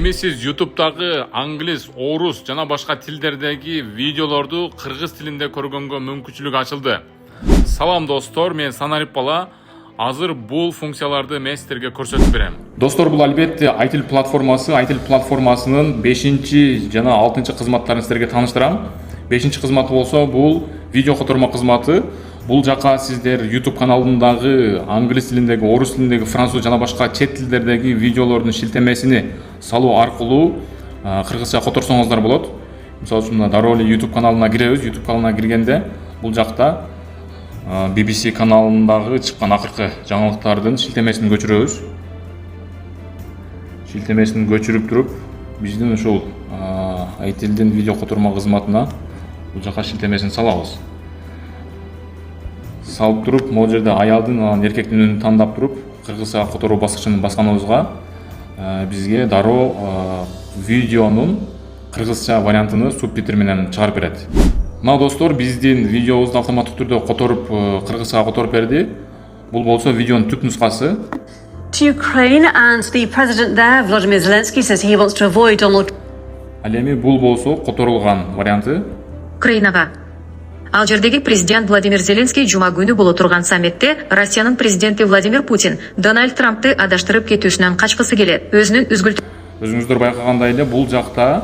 Эми сиз YouTube'дагы англис, орус жана башка тилдердеги видеолорду кыргыз тилинде көргөнгө мүмкүнчүлүк ачылды. Салам достор, мен Санарип бала. Азыр бул функцияларды мен сиздерге көрсөтүп берем. Достор, бул албетте iTil платформасы. iTil платформасынын 5 жана 6 кызматтарын сиздерге тааныштырам. 5 кызматы болсо бул видео котормо кызматы. Бул жака сиздер YouTube каналындагы англис тилиндеги, орус тилиндеги, француз жана башка чет тилдердеги видеолордун шилтемесини салуу аркылуу кыргызча которсоңуздар болот. Мисалы үчүн дароо эле YouTube каналына киребиз. YouTube каналына киргенде бул жакта BBC каналындагы чыккан акыркы жаңылыктардын шилтемесин көчүрөбүз. Шилтемесин көчүрүп туруп, биздин ушул iTil'дин видео котормо кызматына бул жака шилтемесин салабыз. Салып туруп, могу жерде аялдын, анан эркектин үнүн тандап туруп, кыргызча которуу баскычын басканыбызга бизге дароо видеонун кыргызча вариантын субтитр менен чыгарып берет. Мына достор, биздин видеобузду автоматтык түрдө которуп, кыргызчага которуп берди. Бул болсо видеонун түп нускасы. To Ukraine, and the president there, Volodymyr Zelensky, says he wants to avoid Donald. Ал эми бул болсо которулган варианты. Украинага. Ал жердеги президент Владимир Зеленский жума күнү боло турган саммитте Россиянын президенти Владимир Путин Дональд Трампты адаштырып кетүүсүнөн качкысы келет. Өзүңүздөр байкагандай эле бул жакта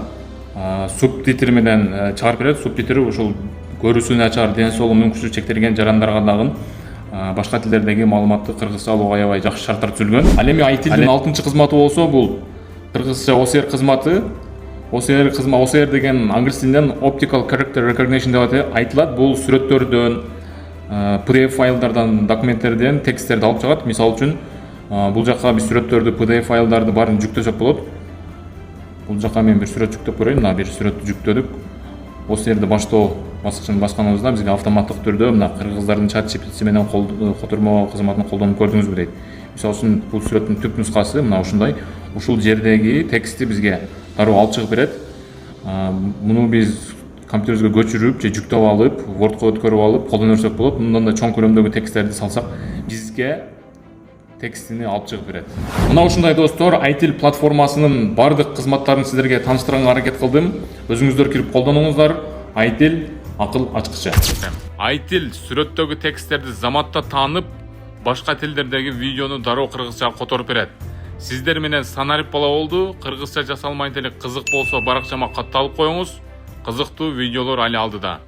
субтитр менен чыгарып берет. Субтитр ушул көрүүсү начар, ден соолугу мүмкүнчүлүгү чектелген жарандарга дагы башка тилдердеги маалыматты кыргызча алууга аябай жакшы шарттар түзүлгөн. Ал эми iTil'дин 6 кызматы болсо бул кыргызча OCR кызматы. OCR деген англис тилинен Optical Character Recognition деп айтылат. Бул сүрөттөрдөн, PDF файлдардан, документтерден тексттерди алып чыгат. Мисалы үчүн бул жака биз сүрөттөрдү, PDF файлдарды баарын жүктөсөк болот. Бул жака мен бир сүрөт жүктөп көрөйүн. Мына бир сүрөттү жүктөдүк. OCR'ди баштоо баскычын басканыбызда бизге автоматтык түрдө мына кыргыздардын чат GPT менен котормо кызматын колдонуп көрдүңүзбү дейт. Мисалы үчүн бул сүрөттүн түп нускасы мына ушундай. Ушул жердеги текстти бизге дароо алып чыгып берет. Муну биз компьютерибизге көчүрүп же жүктөп алып, Wordко өткөрүп алып колдоно берсек болот. Мындан да чоң көлөмдөгү тексттерди салсак, бизге текстини алып чыгып берет. Мына ушундай достор, iTil платформасынын бардык кызматтарын сиздерге тааныштырганга аракет кылдым. Өзүңүздөр кирип колдонуңуздар. iTil акыл ачкычы. iTil сүрөттөгү тексттерди заматта таанып, башка тилдердеги видеону дароо кыргызчага которуп берет. Сиздер менен Санарип бала болду. Кыргызча жасалмай деле кызык болсо баракчама катталып коюңуз. Кызыктуу видеолор али алдыда.